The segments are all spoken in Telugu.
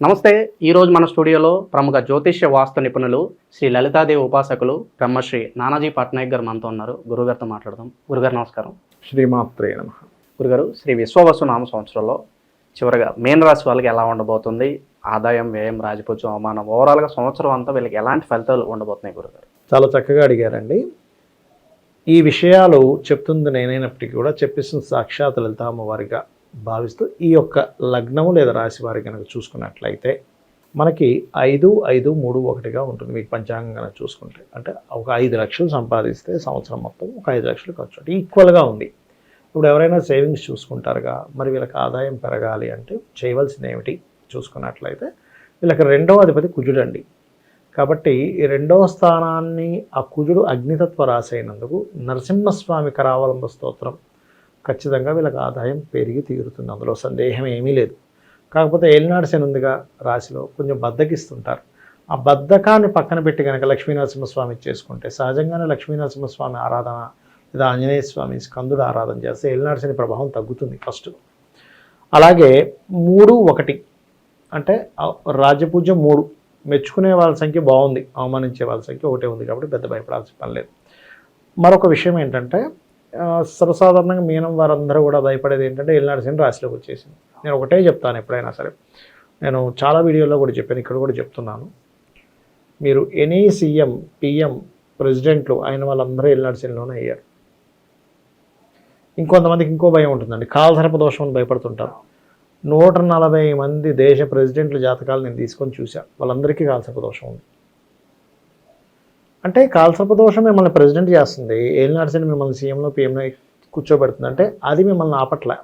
నమస్తే. ఈరోజు మన స్టూడియోలో ప్రముఖ జ్యోతిష్య వాస్తు నిపుణులు శ్రీ లలితాదేవి ఉపాసకులు బ్రహ్మశ్రీ నానాజీ పట్నాయక్ గారు మనతో ఉన్నారు. గురుగారితో మాట్లాడదాం. గురుగారు నమస్కారం. శ్రీమాత్రే నమః. గురుగారు, శ్రీ విశ్వవసు నామ సంవత్సరంలో చివరిగా మీన రాశి వాళ్ళకి ఎలా ఉండబోతుంది? ఆదాయం, వ్యయం, రాజపూజ్యం, అవమానం, ఓవరాల్గా సంవత్సరం అంతా వీళ్ళకి ఎలాంటి ఫలితాలు ఉండబోతున్నాయి గురుగారు? చాలా చక్కగా అడిగారండి. ఈ విషయాలు చెప్తుంది నేనైనప్పటికీ కూడా చెప్పిస్తుంది సాక్షాత్ లలిత అమ్మవారిగా భావిస్తూ ఈ యొక్క లగ్నము లేదా రాశి వారి కనుక చూసుకున్నట్లయితే మనకి 5-5-3-1గా ఉంటుంది. మీకు పంచాంగం కనుక చూసుకుంటే అంటే ఒక 5 లక్షలు సంపాదిస్తే సంవత్సరం మొత్తం ఒక 5 లక్షలు ఖర్చు అంటే ఈక్వల్గా ఉంది. ఇప్పుడు ఎవరైనా సేవింగ్స్ చూసుకుంటారుగా, మరి వీళ్ళకి ఆదాయం పెరగాలి అంటే చేయవలసింది ఏమిటి చూసుకున్నట్లయితే వీళ్ళకి 2వ అధిపతి కుజుడండి. కాబట్టి ఈ 2వ స్థానాన్ని ఆ కుజుడు అగ్నితత్వ రాశి అయినందుకు నరసింహస్వామి కరావలంబ స్తోత్రం ఖచ్చితంగా వీళ్ళకి ఆదాయం పెరిగి తీరుతుంది. అందులో సందేహం ఏమీ లేదు. కాకపోతే ఏలినాడు శని ఉందిగా రాశిలో కొంచెం బద్దకిస్తుంటారు. ఆ బద్ధకాన్ని పక్కన పెట్టి కనుక లక్ష్మీనరసింహస్వామి చేసుకుంటే సహజంగానే లక్ష్మీనరసింహస్వామి ఆరాధన లేదా ఆంజనేయ స్వామి స్కందుడు ఆరాధన చేస్తే ఏలినాడు శని ప్రభావం తగ్గుతుంది ఫస్ట్. అలాగే 3-1 అంటే రాజపూజ్యం 3 మెచ్చుకునే వాళ్ళ సంఖ్య బాగుంది, అవమానించే వాళ్ళ సంఖ్య 1 ఉంది. కాబట్టి పెద్ద భయపడాల్సిన పని లేదు. మరొక విషయం ఏంటంటే సర్వసాధారణంగా మీనం వారందరూ కూడా భయపడేది ఏంటంటే ఏలినాడు శని రాశిలోకి వచ్చేసింది. నేను ఒకటే చెప్తాను ఎప్పుడైనా సరే, నేను చాలా వీడియోల్లో కూడా చెప్పాను, ఇక్కడ కూడా చెప్తున్నాను. మీరు ఎనీ సీఎం, పిఎం, ప్రెసిడెంట్లు అయిన వాళ్ళందరూ ఏలినాడు శనిలోనే అయ్యారు. ఇంకొంతమందికి ఇంకో భయం ఉంటుందండి, కాలసర్ప దోషం అని భయపడుతుంటారు. 140 మంది దేశ ప్రెసిడెంట్ల జాతకాలు నేను తీసుకొని చూశాను. వాళ్ళందరికీ కాలసర్ప దోషం ఉంది. అంటే కాలసర్ప దోషం మిమ్మల్ని ప్రెసిడెంట్ చేస్తుంది, ఏలినాడు శని మిమ్మల్ని సీఎంలో పిఎంలో కూర్చోబెడుతుంది. అంటే అది మిమ్మల్ని ఆపట్లే,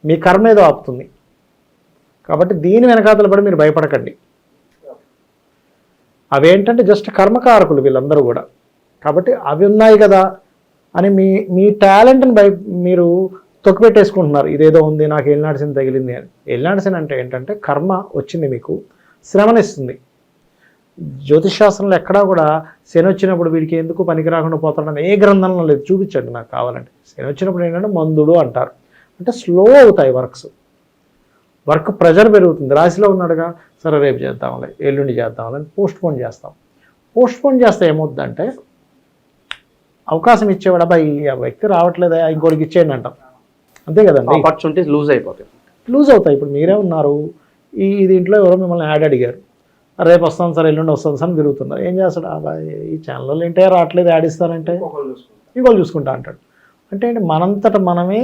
మీ కర్మ ఏదో ఆపుతుంది. కాబట్టి దీని వెనకాతలు పడి మీరు భయపడకండి. అవేంటంటే జస్ట్ కర్మకారకులు వీళ్ళందరూ కూడా. కాబట్టి అవి ఉన్నాయి కదా అని మీ టాలెంట్ని మీరు తొక్కిపెట్టేసుకుంటున్నారు. ఇదేదో ఉంది, నాకు ఏలినాడు శని తగిలింది అని. ఏలినాడు శని అంటే ఏంటంటే కర్మ వచ్చింది, మీకు శ్రమనిస్తుంది. జ్యోతిషాస్త్రంలో ఎక్కడా కూడా శని వచ్చినప్పుడు వీడికి ఎందుకు పనికి రాకుండా పోతాడని ఏ గ్రంథంలో లేదు. చూపించండి నాకు కావాలంటే. శని వచ్చినప్పుడు ఏంటంటే మందుడు అంటారు. అంటే స్లో అవుతాయి వర్క్ ప్రెజర్ పెరుగుతుంది. రాశిలో ఉన్నాడుగా, సరే రేపు చేద్దాంలే, ఎల్లుండి చేద్దాంలే, పోస్ట్పోన్ చేస్తే ఏమవుతుందంటే అవకాశం ఇచ్చేవాడు అబ్బాయి ఆ వ్యక్తి రావట్లేదా ఇంకోటికి ఇచ్చేయండి అంటాం. అంతే కదండి, ఆపర్చునిటీస్ లూజ్ అవుతాయి. ఇప్పుడు మీరే ఉన్నారు, ఈ దీంట్లో ఎవరో మిమ్మల్ని యాడ్ అడిగారు, రేపు వస్తాను సార్, ఎల్లుండి వస్తాను సార్ అని తిరుగుతున్నారు. ఏం చేస్తాడు, అబ్బాయి ఈ ఛానల్లో ఏంటో రావట్లేదు, యాడ్ ఇస్తానంటే ఇంకోళ్ళు చూసుకుంటా అంటాడు. అంటే మనంతట మనమే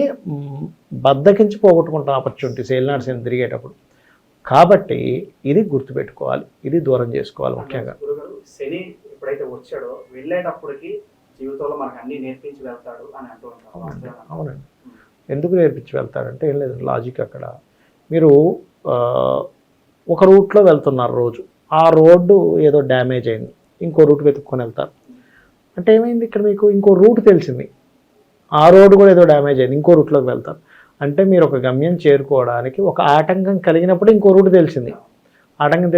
బద్దకించి పోగొట్టుకుంటాం ఆపర్చునిటీస్ ఏలినాడు శని తిరిగేటప్పుడు. కాబట్టి ఇది గుర్తుపెట్టుకోవాలి, ఇది దూరం చేసుకోవాలి. ముఖ్యంగా శని ఎప్పుడైతే వచ్చాడో వెళ్ళేటప్పటికి జీవితంలో మనకు అన్ని నేర్పించి వెళ్తాడు అని అంటూ ఉంటారు. అవునండి. ఎందుకు నేర్పించి వెళ్తాడంటే ఏం లేదు, లాజిక్ అక్కడ. మీరు ఒక రూట్లో వెళ్తున్నారు రోజు, ఆ రోడ్డు ఏదో డ్యామేజ్ అయింది, ఇంకో రూట్ వెతుక్కొని వెళ్తారు. అంటే ఏమైంది, ఇక్కడ మీకు ఇంకో రూట్ తెలిసింది, ఆ రోడ్డు కూడా ఏదో డ్యామేజ్ అయింది, ఇంకో రూట్లోకి వెళ్తారు. అంటే మీరు ఒక గమ్యం చేరుకోవడానికి ఒక ఆటంకం కలిగినప్పుడు ఇంకో రూట్ తెలిసింది. ఆటంకం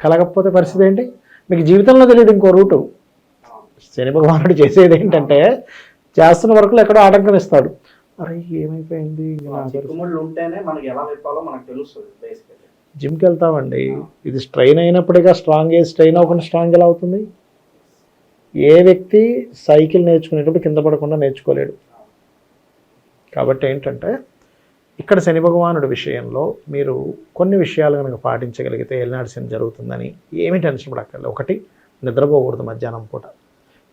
కలగకపోతే పరిస్థితి ఏంటి, మీకు జీవితంలో తెలియదు ఇంకో రూటు. శని భగవానుడు చేసేది ఏంటంటే చేస్తున్న వర్క్లో ఎక్కడో ఆటంకం ఇస్తాడు. అరే ఏమైపోయింది, జిమ్కి వెళ్తామండి, ఇది స్ట్రెయిన్ అయినప్పుడుగా స్ట్రాంగ్ స్ట్రెయిన్ అవ్వకుండా స్ట్రాంగ్ ఎలా అవుతుంది? ఏ వ్యక్తి సైకిల్ నేర్చుకునేటప్పుడు కింద పడకుండా నేర్చుకోలేడు. కాబట్టి ఏంటంటే ఇక్కడ శని భగవానుడి విషయంలో మీరు కొన్ని విషయాలు కనుక పాటించగలిగితే ఏలినాడు శని జరుగుతుందని ఏమీ టెన్షన్ పడక్కర్లేదు. ఒకటి, నిద్రపోకూడదు మధ్యాహ్నం పూట.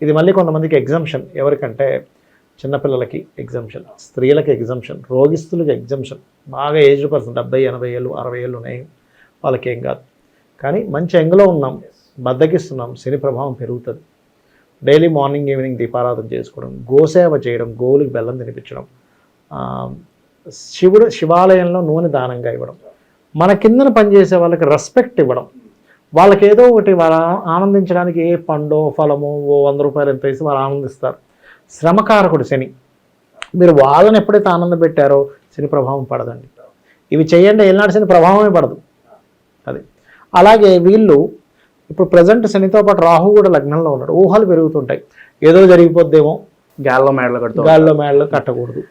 ఇది మళ్ళీ కొంతమందికి ఎగ్జంప్షన్. ఎవరికంటే చిన్నపిల్లలకి ఎగ్జంప్షన్, స్త్రీలకి ఎగ్జంప్షన్, రోగిస్తులకి ఎగ్జంప్షన్. బాగా ఏజ్డ్ పర్సన్ 70, 80 ఏళ్ళు, 60 ఏళ్ళు ఉన్నాయి, వాళ్ళకి ఏం కాదు. కానీ మంచి ఎంగులో ఉన్నాం, బద్దకిస్తున్నాం, శని ప్రభావం పెరుగుతుంది. డైలీ మార్నింగ్ ఈవినింగ్ దీపారాధన చేసుకోవడం, గోసేవ చేయడం, గోవులకి బెల్లం తినిపించడం, శివాలయంలో నూనె దానంగా ఇవ్వడం, మన కిందన పనిచేసే వాళ్ళకి రెస్పెక్ట్ ఇవ్వడం, వాళ్ళకి ఏదో ఒకటి వాళ్ళ ఆనందించడానికి ఏ పండో ఫలమో 100 రూపాయలు ఎంత వేసి వాళ్ళు ఆనందిస్తారు. శ్రమకారకుడు శని. మీరు వాళ్ళని ఎప్పుడైతే ఆనందం పెట్టారో శని ప్రభావం పడదండి. ఇవి చేయండి, ఏలినాడు శని ప్రభావమే పడదు. అది అలాగే వీళ్ళు ఇప్పుడు ప్రజెంట్ శనితో పాటు రాహు కూడా లగ్నంలో ఉన్నాడు. ఊహలు పెరుగుతుంటాయి, ఏదో జరిగిపోద్దేమో, గాల్లో మేడలు కట్టకూడదు.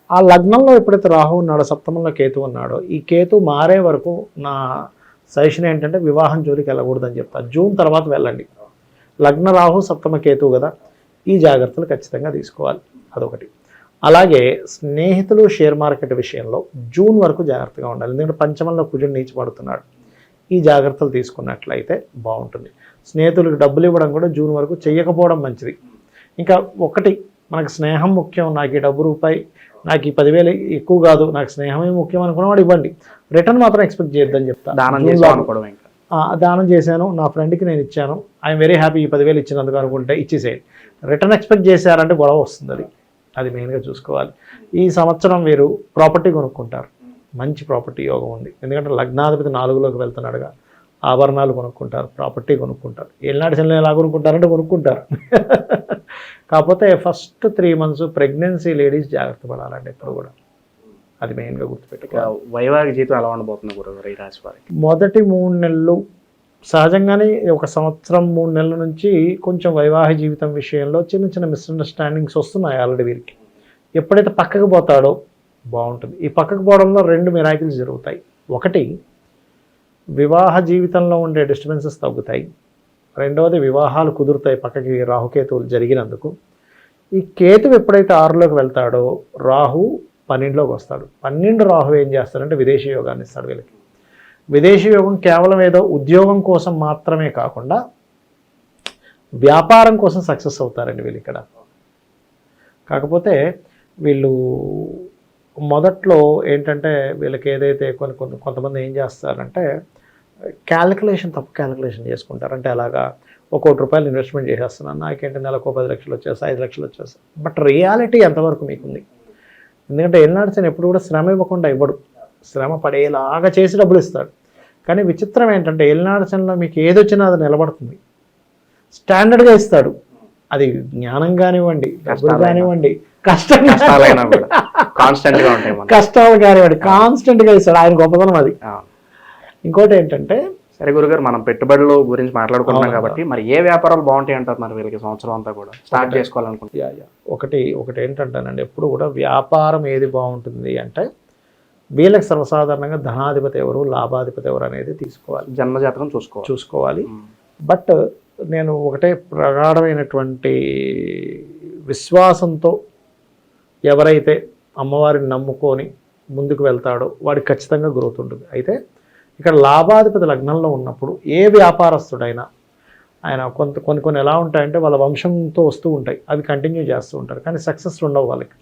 ఆ లగ్నంలో ఎప్పుడైతే రాహు ఉన్నాడో, సప్తమంలో కేతు ఉన్నాడో, ఈ కేతు మారే వరకు నా సజెషన్ ఏంటంటే వివాహం జోలికి వెళ్ళకూడదని చెప్తాను. జూన్ తర్వాత వెళ్ళండి. లగ్న రాహు సప్తమ కేతువు కదా, ఈ జాగ్రత్తలు ఖచ్చితంగా తీసుకోవాలి. అదొకటి. అలాగే స్నేహితులు షేర్ మార్కెట్ విషయంలో జూన్ వరకు జాగ్రత్తగా ఉండాలి. ఎందుకంటే పంచమంలో కుజుడు నీచపడుతున్నాడు. ఈ జాగ్రత్తలు తీసుకున్నట్లయితే బాగుంటుంది. స్నేహితులకు డబ్బులు ఇవ్వడం కూడా జూన్ వరకు చేయకపోవడం మంచిది. ఇంకా ఒకటి, మనకు స్నేహం ముఖ్యం, నాకు ఈ డబ్బు రూపాయి, నాకు ఈ 10,000 ఎక్కువ కాదు, నాకు స్నేహమే ముఖ్యం అనుకున్నవాడు ఇవ్వండి. రిటర్న్ మాత్రం ఎక్స్పెక్ట్ చేయొద్దని చెప్తాను. దానం చేశాను, నా ఫ్రెండ్కి నేను ఇచ్చాను, ఐఎమ్ వెరీ హ్యాపీ, ఈ 10,000 ఇచ్చినందుకు అనుకుంటే ఇచ్చేసేయండి. రిటర్న్ ఎక్స్పెక్ట్ చేశారంటే గొడవ వస్తుంది. అది మెయిన్గా చూసుకోవాలి. ఈ సంవత్సరం మీరు ప్రాపర్టీ కొనుక్కుంటారు. మంచి ప్రాపర్టీ యోగం ఉంది. ఎందుకంటే లగ్నాధిపతి 4లోకి వెళ్తున్నాడుగా. ఆభరణాలు కొనుక్కుంటారు, ప్రాపర్టీ కొనుక్కుంటారు. ఏళ్ళనాటి శనిలో ఎలా కొనుక్కుంటారంటే కొనుక్కుంటారు. కాకపోతే ఫస్ట్ 3 months ప్రెగ్నెన్సీ లేడీస్ జాగ్రత్త పడాలండి ఎప్పుడు కూడా. అది మెయిన్గా గుర్తుపెట్టుకోవాలి. వైవాహిక జీవితం ఎలా ఉండబోతుంది గురుగారు ఈ రాశి వారికి? మొదటి 3 నెలలు సహజంగానే, 1 సంవత్సరం 3 నెలల నుంచి కొంచెం వైవాహిక జీవితం విషయంలో చిన్న చిన్న మిస్అండర్స్టాండింగ్స్ వస్తున్నాయి ఆల్రెడీ వీరికి. ఎప్పుడైతే పక్కకు పోతాడో బాగుంటుంది. ఈ పక్కకు పోవడంలో 2 మిరాకిల్స్ జరుగుతాయి. ఒకటి, వివాహ జీవితంలో ఉండే డిస్టర్బెన్సెస్ తగ్గుతాయి. రెండవది, వివాహాలు కుదురుతాయి పక్కకి రాహుకేతువులు జరిగినందుకు. ఈ కేతువు ఎప్పుడైతే 6లోకి వెళ్తాడో రాహు 12లోకి వస్తాడు. 12 రాహు ఏం చేస్తాడంటే విదేశీ యోగాన్ని ఇస్తాడు వీళ్ళకి. విదేశీ యోగం కేవలం ఏదో ఉద్యోగం కోసం మాత్రమే కాకుండా వ్యాపారం కోసం సక్సెస్ అవుతారండి వీళ్ళు ఇక్కడ. కాకపోతే వీళ్ళు మొదట్లో ఏంటంటే వీళ్ళకి ఏదైతే కొంతమంది ఏం చేస్తారంటే తప్పు క్యాలిక్యులేషన్ చేసుకుంటారు. అంటే అలాగా 1 కోటి రూపాయలు ఇన్వెస్ట్మెంట్ చేసేస్తున్నాను, నాకేంటి నెలకు 10 లక్షలు వచ్చేస్తాయి, 5 లక్షలు వచ్చేస్తాయి. బట్ రియాలిటీ ఎంతవరకు మీకుంది? ఎందుకంటే ఎల్నాడ్సన్ ఎప్పుడు కూడా శ్రమ ఇవ్వకుండా ఇవ్వడు, శ్రమ పడేలాగా చేసి డబ్బులు ఇస్తాడు. కానీ విచిత్రం ఏంటంటే ఎల్నాడ్సన్లో మీకు ఏదొచ్చినా అది నిలబడుతుంది, స్టాండర్డ్గా ఇస్తాడు. అది జ్ఞానం కానివ్వండి, డబ్బులు కానివ్వండి, కష్టాలు కానివ్వండి, కాన్స్టెంట్గా ఇస్తాడు. ఆయన గొప్పతనం అది. ఇంకోటి ఏంటంటే, సరే గురుగారు, మనం పెట్టుబడుల గురించి మాట్లాడుకుంటున్నాం కాబట్టి మరి ఏ వ్యాపారాలు బాగుంటాయి అంటారు మరి వీళ్ళకి సంవత్సరం అంతా కూడా స్టార్ట్ చేసుకోవాలనుకుంటున్నా? ఒకటి ఏంటంటానండి, ఎప్పుడు కూడా వ్యాపారం ఏది బాగుంటుంది అంటే వీళ్ళకి సర్వసాధారణంగా ధనాధిపతి ఎవరు, లాభాధిపతి ఎవరు అనేది తీసుకోవాలి, జన్మజాతకం చూసుకోవాలి. బట్ నేను ఒకటే ప్రగాఢమైనటువంటి విశ్వాసంతో ఎవరైతే అమ్మవారిని నమ్ముకొని ముందుకు వెళ్తాడో వాడికి ఖచ్చితంగా గ్రోత్ ఉంటుంది. అయితే ఇక్కడ లాభాధిపతి లగ్నంలో ఉన్నప్పుడు ఏ వ్యాపారస్తుడైనా ఆయన కొన్ని ఎలా ఉంటాయంటే వాళ్ళ వంశంతో వస్తూ ఉంటాయి, అవి కంటిన్యూ చేస్తూ ఉంటారు, కానీ సక్సెస్ ఉండవు వాళ్ళకి.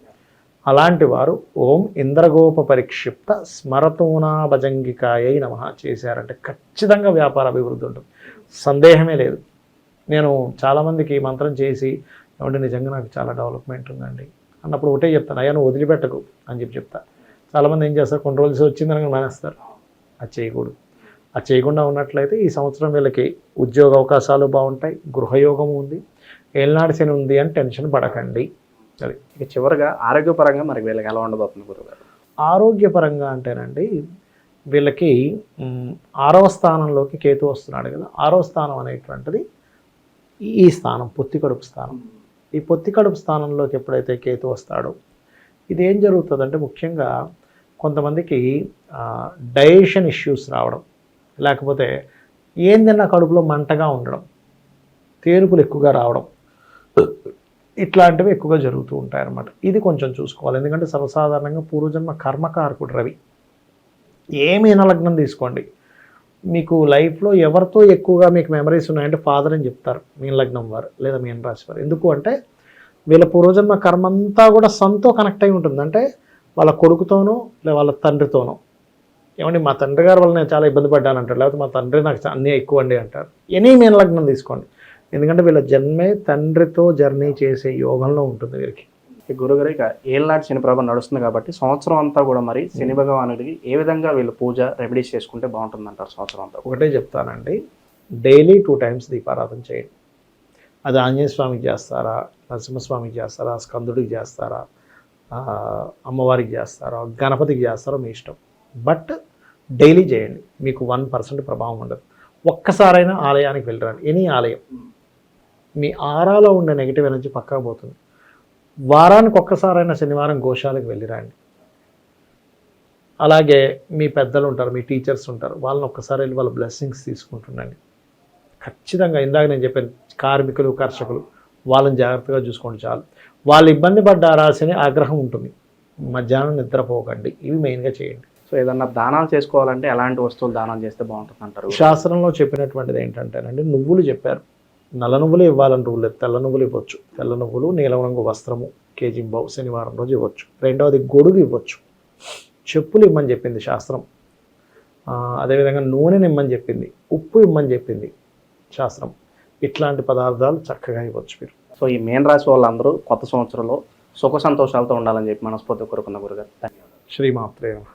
అలాంటి వారు ఓం ఇంద్రగోప పరిక్షిప్త స్మరతూనా భజంగికాయై నమః చేశారంటే ఖచ్చితంగా వ్యాపార అభివృద్ధి ఉంటుంది, సందేహమే లేదు. నేను చాలామందికి మంత్రం చేసి ఏమంటే నిజంగా నాకు చాలా డెవలప్మెంట్ ఉందండి అన్నప్పుడు ఒకటే చెప్తాను, అయ్యా నువ్వు వదిలిపెట్టకు అని చెప్తా. చాలామంది ఏం చేస్తారు, కొన్ని రోజులు వచ్చిందని మానేస్తారు. అది చేయకూడదు. అది చేయకుండా ఉన్నట్లయితే ఈ సంవత్సరం వీళ్ళకి ఉద్యోగ అవకాశాలు బాగుంటాయి, గృహయోగం ఉంది, ఏళ్ళనాటి శని ఉంది అని టెన్షన్ పడకండి. అది ఇక చివరిగా ఆరోగ్యపరంగా మరి వీళ్ళకి ఎలా ఉండబోతుంది గురుగారు? ఆరోగ్యపరంగా అంటేనండి వీళ్ళకి 6వ స్థానంలోకి కేతు వస్తున్నాడు కదా. 6వ స్థానం అనేటువంటిది ఈ స్థానం పొత్తి కడుపు స్థానం. ఈ పొత్తి కడుపు స్థానంలోకి ఎప్పుడైతే కేతు వస్తాడో ఇది ఏం జరుగుతుందంటే ముఖ్యంగా కొంతమందికి డైజెషన్ ఇష్యూస్ రావడం, లేకపోతే ఏందన్నా కడుపులో మంటగా ఉండడం, తేనుపులు ఎక్కువగా రావడం, ఇట్లాంటివి ఎక్కువగా జరుగుతూ ఉంటాయి అన్నమాట. ఇది కొంచెం చూసుకోవాలి. ఎందుకంటే సర్వసాధారణంగా పూర్వజన్మ కర్మకారకుడు రవి. ఏ మీనలగ్నం తీసుకోండి, మీకు లైఫ్లో ఎవరితో ఎక్కువగా మీకు మెమరీస్ ఉన్నాయంటే ఫాదర్ అని చెప్తారు మీన లగ్నం వారు లేదా మీన రాశి వారు. ఎందుకు అంటే వీళ్ళ పూర్వజన్మ కర్మ అంతా కూడా సన్తో కనెక్ట్ అయి ఉంటుంది. అంటే వాళ్ళ కొడుకుతోనో లేదా వాళ్ళ తండ్రితోనో, ఏమండి మా తండ్రి గారి వల్ల నేను చాలా ఇబ్బంది పడ్డాను అంటారు, లేకపోతే మా తండ్రి నాకు అన్నీ ఎక్కువ అండి అంటారు. ఎనీ మీన లగ్నం తీసుకోండి, ఎందుకంటే వీళ్ళ జన్మే తండ్రితో జర్నీ చేసే యోగంలో ఉంటుంది వీరికి. గురుగారు, ఇక ఏళ్ళనాటి శని ప్రభావం నడుస్తుంది కాబట్టి సంవత్సరం అంతా కూడా మరి శని భగవానుడికి ఏ విధంగా వీళ్ళు పూజ రెమెడీస్ చేసుకుంటే బాగుంటుంది అంటారు సంవత్సరం అంతా? ఒకటే చెప్తానండి, డైలీ 2 times దీపారాధన చేయండి. అది ఆంజనేయ స్వామికి చేస్తారా, నరసింహస్వామికి చేస్తారా, స్కందుడికి చేస్తారా, అమ్మవారికి చేస్తారా, గణపతికి చేస్తారో మీ ఇష్టం. బట్ డైలీ చేయండి, మీకు 1% ప్రభావం ఉండదు. ఒక్కసారైనా ఆలయానికి వెళ్ళరండి, ఎనీ ఆలయం. మీ ఆరాలో ఉండే నెగిటివ్ ఎనర్జీ పక్కకు పోతుంది. వారానికి ఒక్కసారైనా శనివారం గోశాలకు వెళ్ళిరండి. అలాగే మీ పెద్దలు ఉంటారు, మీ టీచర్స్ ఉంటారు, వాళ్ళని ఒక్కసారి వెళ్ళి వాళ్ళ బ్లెస్సింగ్స్ తీసుకుంటుండండి. ఖచ్చితంగా ఇందాక నేను చెప్పాను, కార్మికులు, కర్షకులు, వాళ్ళని జాగ్రత్తగా చూసుకోండి చాలు. వాళ్ళు ఇబ్బంది పడ్డ రాశిని ఆగ్రహం ఉంటుంది, మధ్యాహ్నం నిద్రపోకండి, ఇవి మెయిన్గా చేయండి. సో ఏదన్నా దానాలు చేసుకోవాలంటే ఎలాంటి వస్తువులు దానం చేస్తే బాగుంటుంది అంటారు? శాస్త్రంలో చెప్పినటువంటిది ఏంటంటేనండి, నువ్వులు చెప్పారు, నల్ల నువ్వులు ఇవ్వాలని రూల్ లేదు, తెల్ల నువ్వులు ఇవ్వచ్చు. తెల్ల నువ్వులు, నీలం రంగు వస్త్రము, కేజింబావు శనివారం రోజు ఇవ్వచ్చు. రెండవది గొడుగు ఇవ్వచ్చు. చెప్పులు ఇమ్మని చెప్పింది శాస్త్రం. అదేవిధంగా నూనెని ఇమ్మని చెప్పింది, ఉప్పు ఇమ్మని చెప్పింది శాస్త్రం. ఇట్లాంటి పదార్థాలు చక్కగా ఇవ్వచ్చు మీరు. సో ఈ మేన్ రాశి వాళ్ళందరూ కొత్త సంవత్సరంలో సుఖ సంతోషాలతో ఉండాలని చెప్పి మనస్ఫూర్తి కోరుకున్న గురుగారు. ధన్యవాదాలు. శ్రీమాత్రే నమః.